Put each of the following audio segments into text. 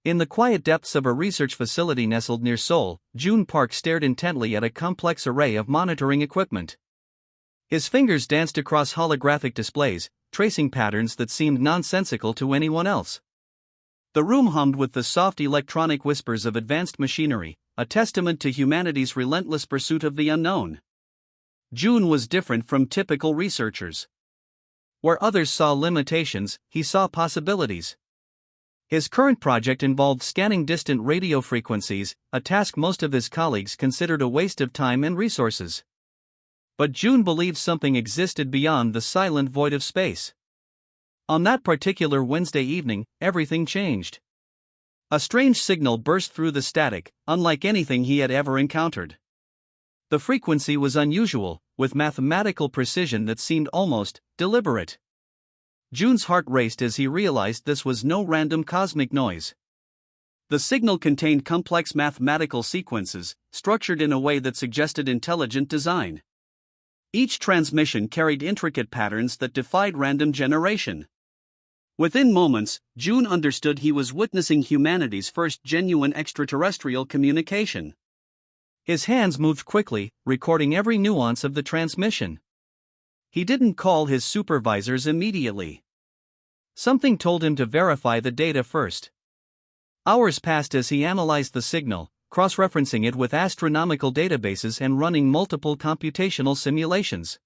In the quiet depths of a research facility nestled near Seoul, June Park stared intently at a complex array of monitoring equipment. His fingers danced across holographic displays, tracing patterns that seemed nonsensical to anyone else. The room hummed with the soft electronic whispers of advanced machinery, a testament to humanity's relentless pursuit of the unknown. June was different from typical researchers. Where others saw limitations, he saw possibilities. His current project involved scanning distant radio frequencies, a task most of his colleagues considered a waste of time and resources. But June believed something existed beyond the silent void of space. On that particular Wednesday evening, everything changed. A strange signal burst through the static, unlike anything he had ever encountered. The frequency was unusual, with mathematical precision that seemed almost deliberate. June's heart raced as he realized this was no random cosmic noise. The signal contained complex mathematical sequences, structured in a way that suggested intelligent design. Each transmission carried intricate patterns that defied random generation. Within moments, June understood he was witnessing humanity's first genuine extraterrestrial communication. His hands moved quickly, recording every nuance of the transmission. He didn't call his supervisors immediately. Something told him to verify the data first. Hours passed as he analyzed the signal, cross-referencing it with astronomical databases and running multiple computational simulations.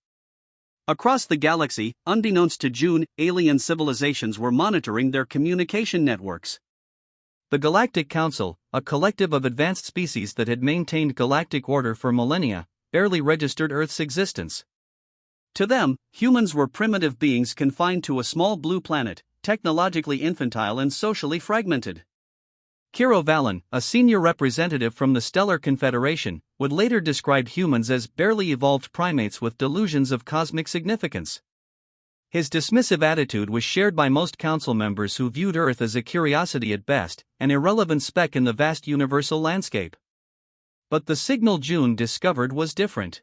Across the galaxy, unbeknownst to June, alien civilizations were monitoring their communication networks. The Galactic Council, a collective of advanced species that had maintained galactic order for millennia, barely registered Earth's existence. To them, humans were primitive beings confined to a small blue planet, technologically infantile and socially fragmented. Kiro Vallon, a senior representative from the Stellar Confederation, would later describe humans as barely evolved primates with delusions of cosmic significance. His dismissive attitude was shared by most council members who viewed Earth as a curiosity at best, an irrelevant speck in the vast universal landscape. But the signal June discovered was different.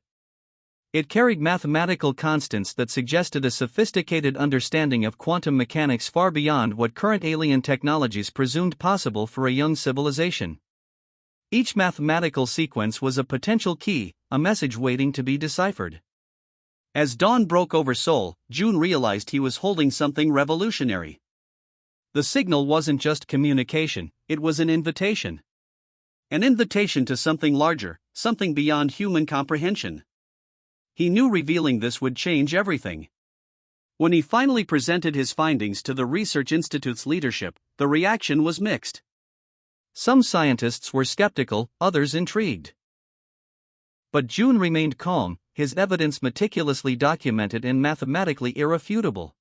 It carried mathematical constants that suggested a sophisticated understanding of quantum mechanics far beyond what current alien technologies presumed possible for a young civilization. Each mathematical sequence was a potential key, a message waiting to be deciphered. As dawn broke over Seoul, June realized he was holding something revolutionary. The signal wasn't just communication, it was an invitation. An invitation to something larger, something beyond human comprehension. He knew revealing this would change everything. When he finally presented his findings to the Research Institute's leadership, the reaction was mixed. Some scientists were skeptical, others intrigued. But June remained calm, his evidence meticulously documented and mathematically irrefutable.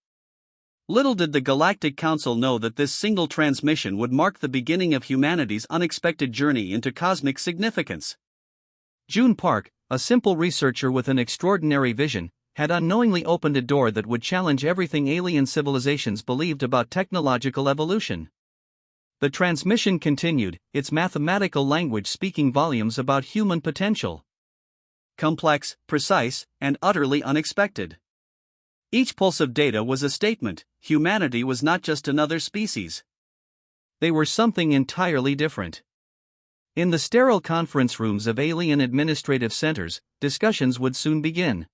Little did the Galactic Council know that this single transmission would mark the beginning of humanity's unexpected journey into cosmic significance. June Park, a simple researcher with an extraordinary vision, had unknowingly opened a door that would challenge everything alien civilizations believed about technological evolution. The transmission continued, its mathematical language speaking volumes about human potential. Complex, precise, and utterly unexpected. Each pulse of data was a statement: humanity was not just another species. They were something entirely different. In the sterile conference rooms of alien administrative centers, discussions would soon begin.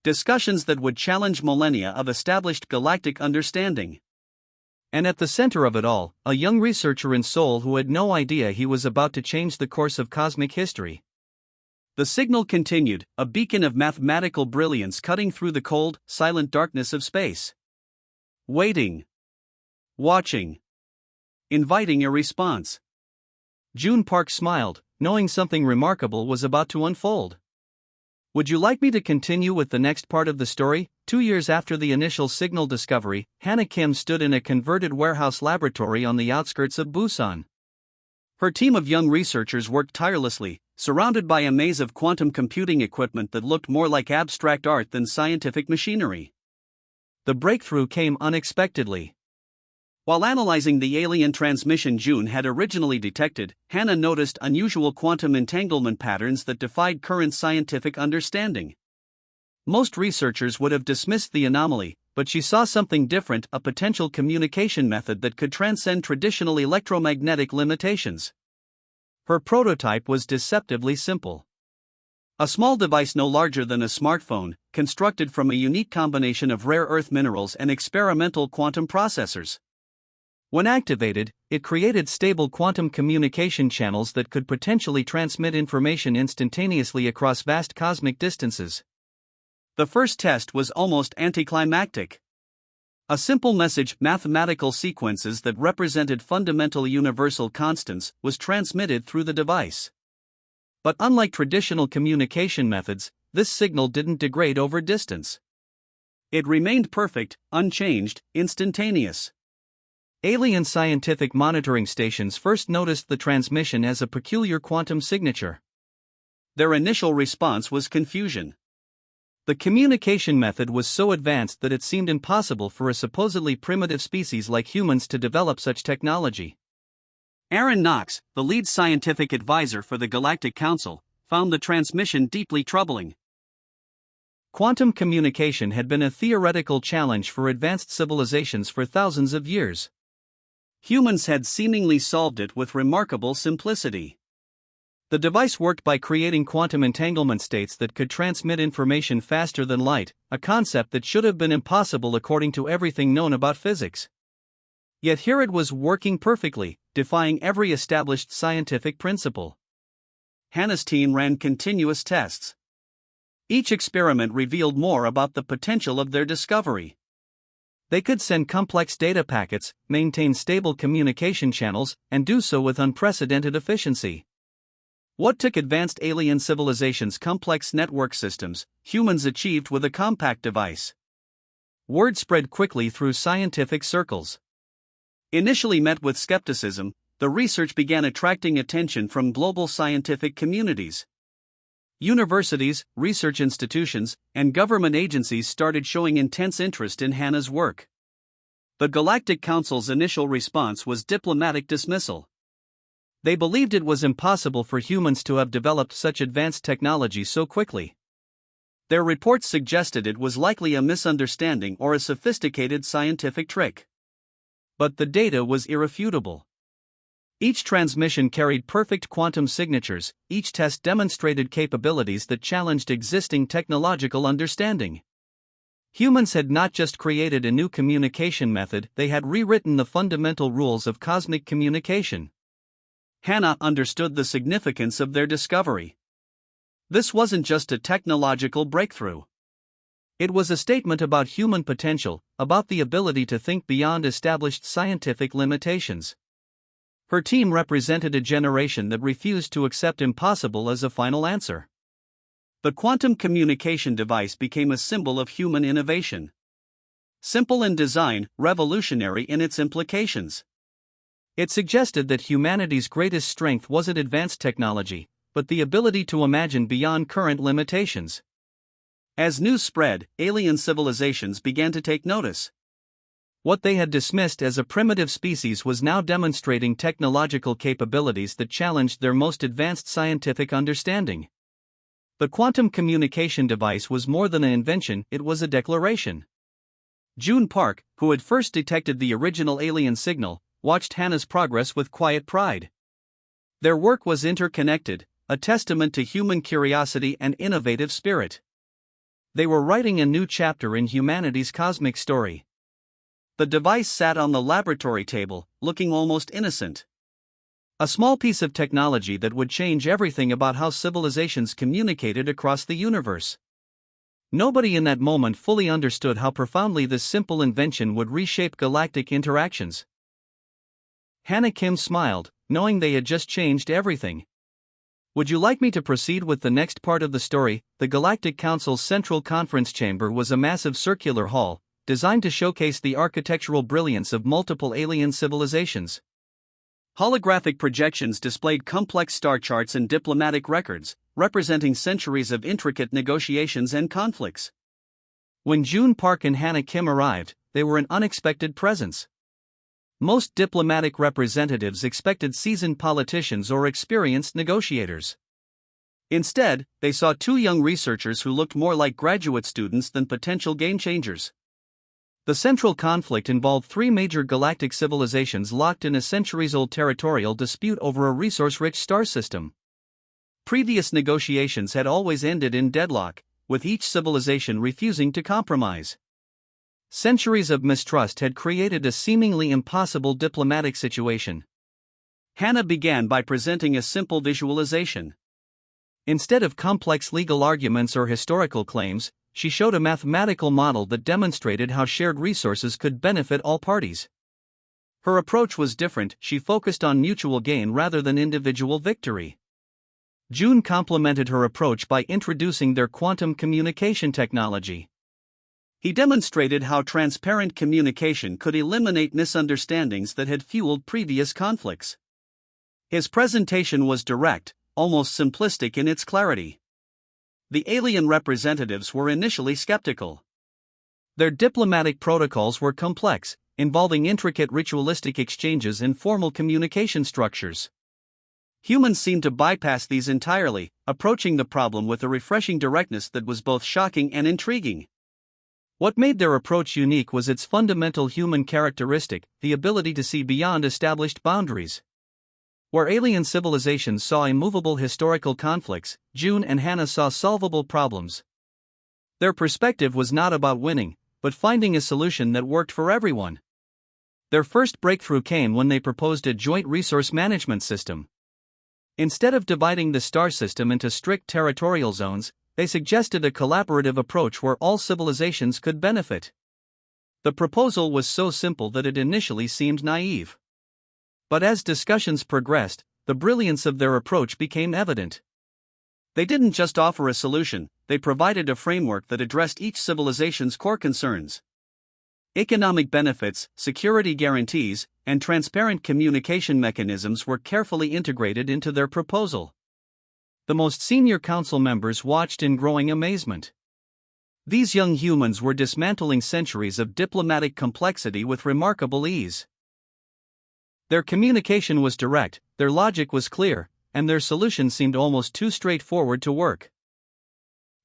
Discussions that would challenge millennia of established galactic understanding. And at the center of it all, a young researcher in Seoul who had no idea he was about to change the course of cosmic history. The signal continued, a beacon of mathematical brilliance cutting through the cold, silent darkness of space. Waiting. Watching. Inviting a response. June Park smiled, knowing something remarkable was about to unfold. Would you like me to continue with the next part of the story? 2 years after the initial signal discovery, Hannah Kim stood in a converted warehouse laboratory on the outskirts of Busan. Her team of young researchers worked tirelessly, surrounded by a maze of quantum computing equipment that looked more like abstract art than scientific machinery. The breakthrough came unexpectedly. While analyzing the alien transmission June had originally detected, Hannah noticed unusual quantum entanglement patterns that defied current scientific understanding. Most researchers would have dismissed the anomaly, but she saw something different, a potential communication method that could transcend traditional electromagnetic limitations. Her prototype was deceptively simple. A small device no larger than a smartphone, constructed from a unique combination of rare earth minerals and experimental quantum processors. When activated, it created stable quantum communication channels that could potentially transmit information instantaneously across vast cosmic distances. The first test was almost anticlimactic. A simple message, mathematical sequences that represented fundamental universal constants, was transmitted through the device. But unlike traditional communication methods, this signal didn't degrade over distance. It remained perfect, unchanged, instantaneous. Alien scientific monitoring stations first noticed the transmission as a peculiar quantum signature. Their initial response was confusion. The communication method was so advanced that it seemed impossible for a supposedly primitive species like humans to develop such technology. Aaron Knox, the lead scientific advisor for the Galactic Council, found the transmission deeply troubling. Quantum communication had been a theoretical challenge for advanced civilizations for thousands of years. Humans had seemingly solved it with remarkable simplicity. The device worked by creating quantum entanglement states that could transmit information faster than light, a concept that should have been impossible according to everything known about physics. Yet here it was working perfectly, defying every established scientific principle. Hannah's team ran continuous tests. Each experiment revealed more about the potential of their discovery. They could send complex data packets, maintain stable communication channels, and do so with unprecedented efficiency. What took advanced alien civilizations' complex network systems, humans achieved with a compact device. Word spread quickly through scientific circles. Initially met with skepticism, the research began attracting attention from global scientific communities. Universities, research institutions, and government agencies started showing intense interest in Hannah's work. The Galactic Council's initial response was diplomatic dismissal. They believed it was impossible for humans to have developed such advanced technology so quickly. Their reports suggested it was likely a misunderstanding or a sophisticated scientific trick. But the data was irrefutable. Each transmission carried perfect quantum signatures, each test demonstrated capabilities that challenged existing technological understanding. Humans had not just created a new communication method, they had rewritten the fundamental rules of cosmic communication. Hannah understood the significance of their discovery. This wasn't just a technological breakthrough. It was a statement about human potential, about the ability to think beyond established scientific limitations. Her team represented a generation that refused to accept impossible as a final answer. The quantum communication device became a symbol of human innovation. Simple in design, revolutionary in its implications. It suggested that humanity's greatest strength wasn't advanced technology, but the ability to imagine beyond current limitations. As news spread, alien civilizations began to take notice. What they had dismissed as a primitive species was now demonstrating technological capabilities that challenged their most advanced scientific understanding. The quantum communication device was more than an invention, it was a declaration. June Park, who had first detected the original alien signal, watched Hannah's progress with quiet pride. Their work was interconnected, a testament to human curiosity and innovative spirit. They were writing a new chapter in humanity's cosmic story. The device sat on the laboratory table, looking almost innocent. A small piece of technology that would change everything about how civilizations communicated across the universe. Nobody in that moment fully understood how profoundly this simple invention would reshape galactic interactions. Hannah Kim smiled, knowing they had just changed everything. Would you like me to proceed with the next part of the story? The Galactic Council's central conference chamber was a massive circular hall, designed to showcase the architectural brilliance of multiple alien civilizations. Holographic projections displayed complex star charts and diplomatic records, representing centuries of intricate negotiations and conflicts. When June Park and Hannah Kim arrived, they were an unexpected presence. Most diplomatic representatives expected seasoned politicians or experienced negotiators. Instead, they saw two young researchers who looked more like graduate students than potential game changers. The central conflict involved three major galactic civilizations locked in a centuries-old territorial dispute over a resource-rich star system. Previous negotiations had always ended in deadlock, with each civilization refusing to compromise. Centuries of mistrust had created a seemingly impossible diplomatic situation. Hannah began by presenting a simple visualization. Instead of complex legal arguments or historical claims, she showed a mathematical model that demonstrated how shared resources could benefit all parties. Her approach was different, she focused on mutual gain rather than individual victory. June complemented her approach by introducing their quantum communication technology. He demonstrated how transparent communication could eliminate misunderstandings that had fueled previous conflicts. His presentation was direct, almost simplistic in its clarity. The alien representatives were initially skeptical. Their diplomatic protocols were complex, involving intricate ritualistic exchanges and formal communication structures. Humans seemed to bypass these entirely, approaching the problem with a refreshing directness that was both shocking and intriguing. What made their approach unique was its fundamental human characteristic, the ability to see beyond established boundaries. Where alien civilizations saw immovable historical conflicts, June and Hannah saw solvable problems. Their perspective was not about winning, but finding a solution that worked for everyone. Their first breakthrough came when they proposed a joint resource management system. Instead of dividing the star system into strict territorial zones, they suggested a collaborative approach where all civilizations could benefit. The proposal was so simple that it initially seemed naive. But as discussions progressed, the brilliance of their approach became evident. They didn't just offer a solution, they provided a framework that addressed each civilization's core concerns. Economic benefits, security guarantees, and transparent communication mechanisms were carefully integrated into their proposal. The most senior council members watched in growing amazement. These young humans were dismantling centuries of diplomatic complexity with remarkable ease. Their communication was direct, their logic was clear, and their solution seemed almost too straightforward to work.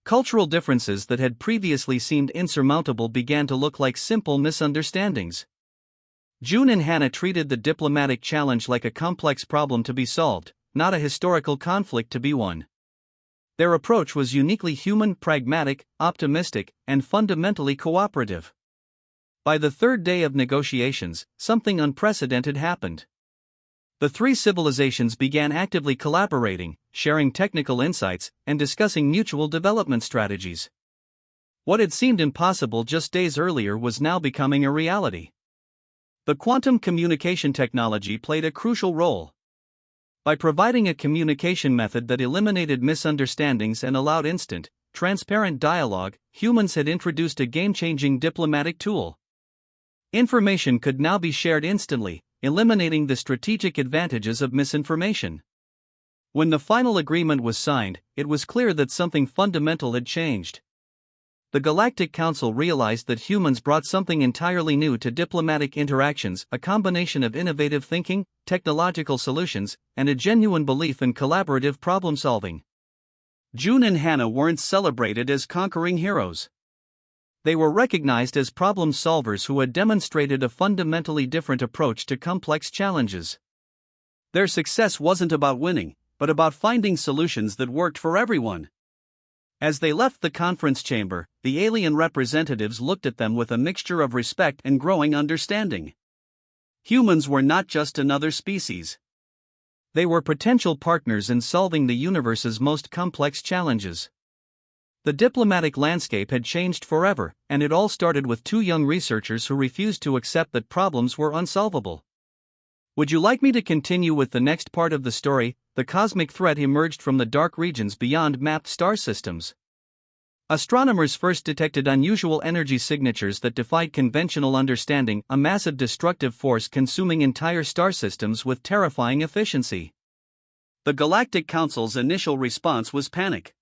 Cultural differences that had previously seemed insurmountable began to look like simple misunderstandings. June and Hannah treated the diplomatic challenge like a complex problem to be solved, not a historical conflict to be won. Their approach was uniquely human, pragmatic, optimistic, and fundamentally cooperative. By the third day of negotiations, something unprecedented happened. The three civilizations began actively collaborating, sharing technical insights, and discussing mutual development strategies. What had seemed impossible just days earlier was now becoming a reality. The quantum communication technology played a crucial role. By providing a communication method that eliminated misunderstandings and allowed instant, transparent dialogue, humans had introduced a game-changing diplomatic tool. Information could now be shared instantly, eliminating the strategic advantages of misinformation. When the final agreement was signed, it was clear that something fundamental had changed. The Galactic Council realized that humans brought something entirely new to diplomatic interactions, a combination of innovative thinking, technological solutions, and a genuine belief in collaborative problem-solving. June and Hannah weren't celebrated as conquering heroes. They were recognized as problem solvers who had demonstrated a fundamentally different approach to complex challenges. Their success wasn't about winning, but about finding solutions that worked for everyone. As they left the conference chamber, the alien representatives looked at them with a mixture of respect and growing understanding. Humans were not just another species. They were potential partners in solving the universe's most complex challenges. The diplomatic landscape had changed forever, and it all started with two young researchers who refused to accept that problems were unsolvable. Would you like me to continue with the next part of the story? The cosmic threat emerged from the dark regions beyond mapped star systems. Astronomers first detected unusual energy signatures that defied conventional understanding, a massive destructive force consuming entire star systems with terrifying efficiency. The Galactic Council's initial response was panic.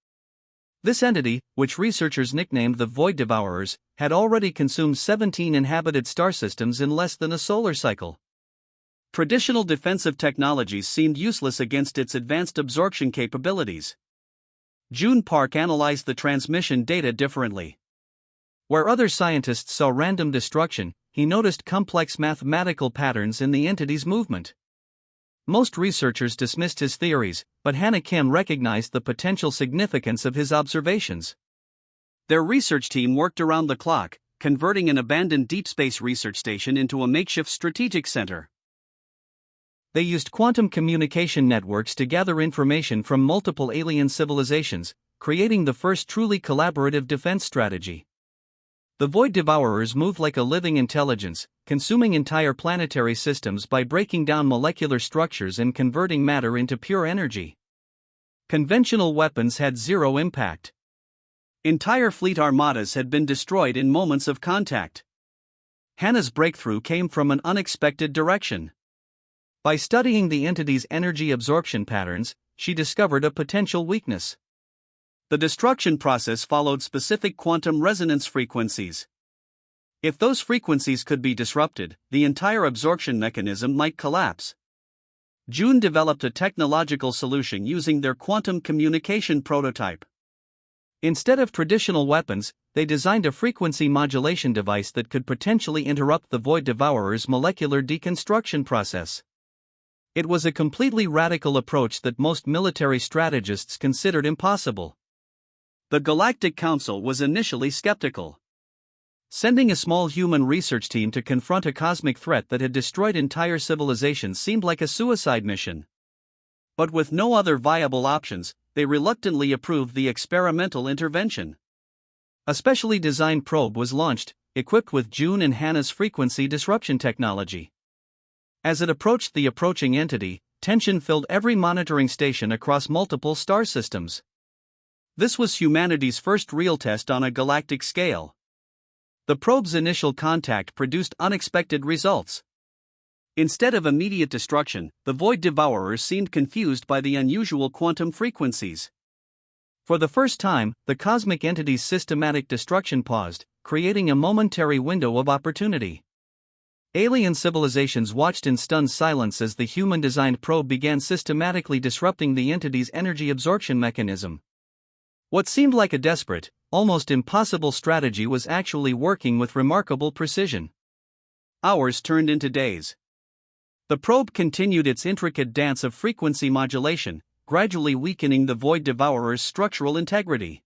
This entity, which researchers nicknamed the Void Devourers, had already consumed 17 inhabited star systems in less than a solar cycle. Traditional defensive technologies seemed useless against its advanced absorption capabilities. June Park analyzed the transmission data differently. Where other scientists saw random destruction, he noticed complex mathematical patterns in the entity's movement. Most researchers dismissed his theories, but Hannah Kim recognized the potential significance of his observations. Their research team worked around the clock, converting an abandoned deep space research station into a makeshift strategic center. They used quantum communication networks to gather information from multiple alien civilizations, creating the first truly collaborative defense strategy. The Void Devourers moved like a living intelligence, consuming entire planetary systems by breaking down molecular structures and converting matter into pure energy. Conventional weapons had zero impact. Entire fleet armadas had been destroyed in moments of contact. Hannah's breakthrough came from an unexpected direction. By studying the entity's energy absorption patterns, she discovered a potential weakness. The destruction process followed specific quantum resonance frequencies. If those frequencies could be disrupted, the entire absorption mechanism might collapse. June developed a technological solution using their quantum communication prototype. Instead of traditional weapons, they designed a frequency modulation device that could potentially interrupt the Void Devourer's molecular deconstruction process. It was a completely radical approach that most military strategists considered impossible. The Galactic Council was initially skeptical. Sending a small human research team to confront a cosmic threat that had destroyed entire civilizations seemed like a suicide mission. But with no other viable options, they reluctantly approved the experimental intervention. A specially designed probe was launched, equipped with June and Hannah's frequency disruption technology. As it approached the approaching entity, tension filled every monitoring station across multiple star systems. This was humanity's first real test on a galactic scale. The probe's initial contact produced unexpected results. Instead of immediate destruction, the Void Devourers seemed confused by the unusual quantum frequencies. For the first time, the cosmic entity's systematic destruction paused, creating a momentary window of opportunity. Alien civilizations watched in stunned silence as the human-designed probe began systematically disrupting the entity's energy absorption mechanism. What seemed like a desperate, almost impossible strategy was actually working with remarkable precision. Hours turned into days. The probe continued its intricate dance of frequency modulation, gradually weakening the Void Devourer's structural integrity.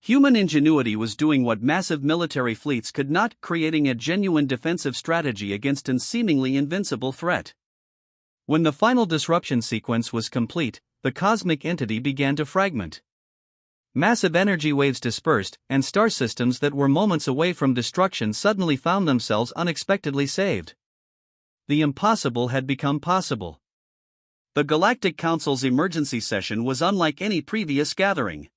Human ingenuity was doing what massive military fleets could not, creating a genuine defensive strategy against an seemingly invincible threat. When the final disruption sequence was complete, the cosmic entity began to fragment. Massive energy waves dispersed, and star systems that were moments away from destruction suddenly found themselves unexpectedly saved. The impossible had become possible. The Galactic Council's emergency session was unlike any previous gathering.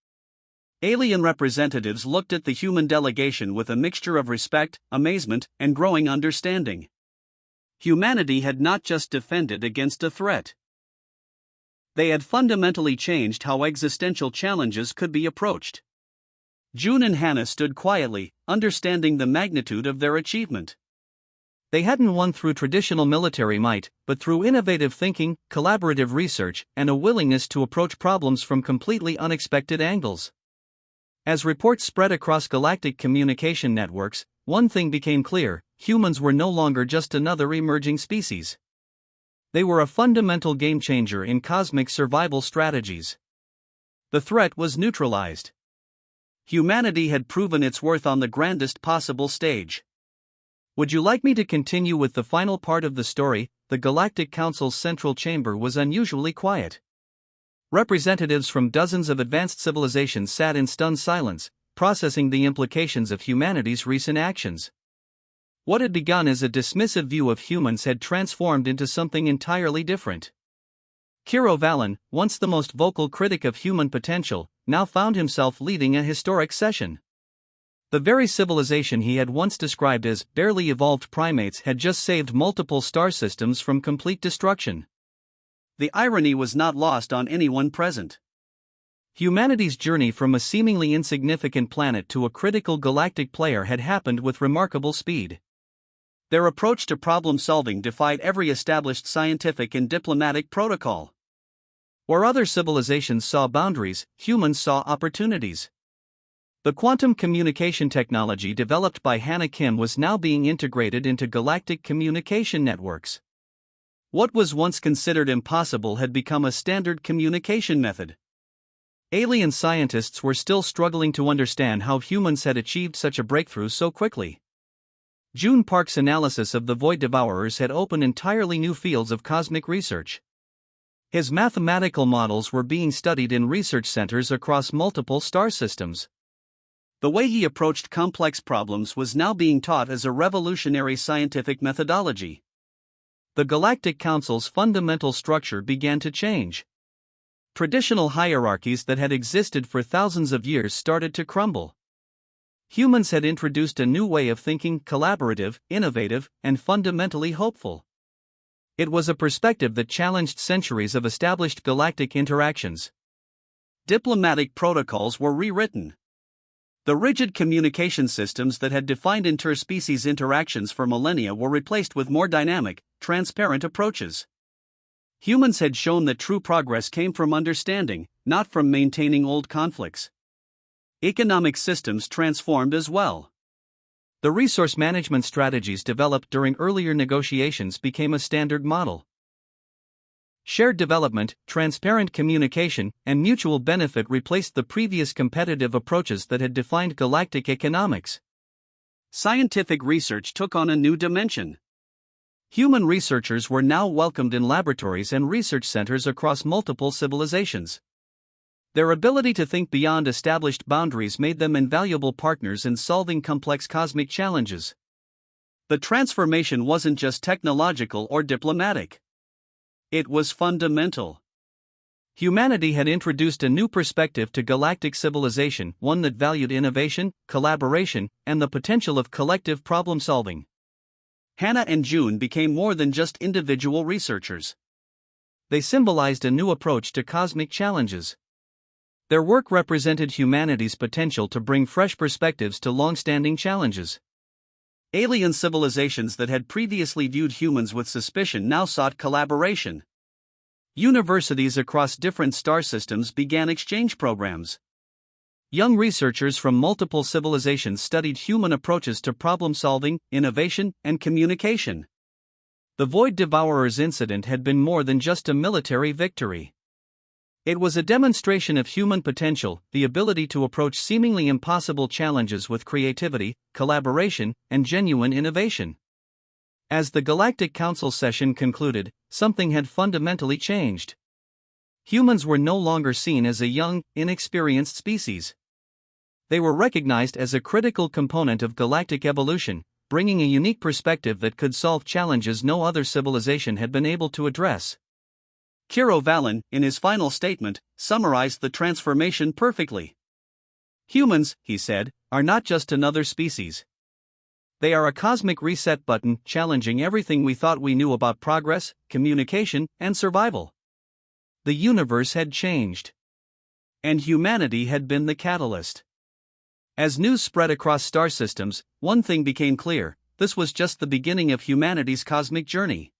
Alien representatives looked at the human delegation with a mixture of respect, amazement, and growing understanding. Humanity had not just defended against a threat. They had fundamentally changed how existential challenges could be approached. June and Hannah stood quietly, understanding the magnitude of their achievement. They hadn't won through traditional military might, but through innovative thinking, collaborative research, and a willingness to approach problems from completely unexpected angles. As reports spread across galactic communication networks, one thing became clear: humans were no longer just another emerging species. They were a fundamental game-changer in cosmic survival strategies. The threat was neutralized. Humanity had proven its worth on the grandest possible stage. Would you like me to continue with the final part of the story? The Galactic Council's central chamber was unusually quiet. Representatives from dozens of advanced civilizations sat in stunned silence, processing the implications of humanity's recent actions. What had begun as a dismissive view of humans had transformed into something entirely different. Kiro Vallon, once the most vocal critic of human potential, now found himself leading a historic session. The very civilization he had once described as barely evolved primates had just saved multiple star systems from complete destruction. The irony was not lost on anyone present. Humanity's journey from a seemingly insignificant planet to a critical galactic player had happened with remarkable speed. Their approach to problem-solving defied every established scientific and diplomatic protocol. Where other civilizations saw boundaries, humans saw opportunities. The quantum communication technology developed by Hannah Kim was now being integrated into galactic communication networks. What was once considered impossible had become a standard communication method. Alien scientists were still struggling to understand how humans had achieved such a breakthrough so quickly. June Park's analysis of the Void Devourers had opened entirely new fields of cosmic research. His mathematical models were being studied in research centers across multiple star systems. The way he approached complex problems was now being taught as a revolutionary scientific methodology. The Galactic Council's fundamental structure began to change. Traditional hierarchies that had existed for thousands of years started to crumble. Humans had introduced a new way of thinking, collaborative, innovative, and fundamentally hopeful. It was a perspective that challenged centuries of established galactic interactions. Diplomatic protocols were rewritten. The rigid communication systems that had defined interspecies interactions for millennia were replaced with more dynamic, transparent approaches. Humans had shown that true progress came from understanding, not from maintaining old conflicts. Economic systems transformed as well. The resource management strategies developed during earlier negotiations became a standard model. Shared development, transparent communication, and mutual benefit replaced the previous competitive approaches that had defined galactic economics. Scientific research took on a new dimension. Human researchers were now welcomed in laboratories and research centers across multiple civilizations. Their ability to think beyond established boundaries made them invaluable partners in solving complex cosmic challenges. The transformation wasn't just technological or diplomatic. It was fundamental. Humanity had introduced a new perspective to galactic civilization, one that valued innovation, collaboration, and the potential of collective problem-solving. Hannah and June became more than just individual researchers. They symbolized a new approach to cosmic challenges. Their work represented humanity's potential to bring fresh perspectives to long-standing challenges. Alien civilizations that had previously viewed humans with suspicion now sought collaboration. Universities across different star systems began exchange programs. Young researchers from multiple civilizations studied human approaches to problem-solving, innovation, and communication. The Void Devourers incident had been more than just a military victory. It was a demonstration of human potential, the ability to approach seemingly impossible challenges with creativity, collaboration, and genuine innovation. As the Galactic Council session concluded, something had fundamentally changed. Humans were no longer seen as a young, inexperienced species. They were recognized as a critical component of galactic evolution, bringing a unique perspective that could solve challenges no other civilization had been able to address. Kiro Vallon, in his final statement, summarized the transformation perfectly. Humans, he said, are not just another species. They are a cosmic reset button challenging everything we thought we knew about progress, communication, and survival. The universe had changed. And humanity had been the catalyst. As news spread across star systems, one thing became clear: this was just the beginning of humanity's cosmic journey.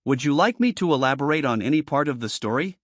Would you like me to elaborate on any part of the story?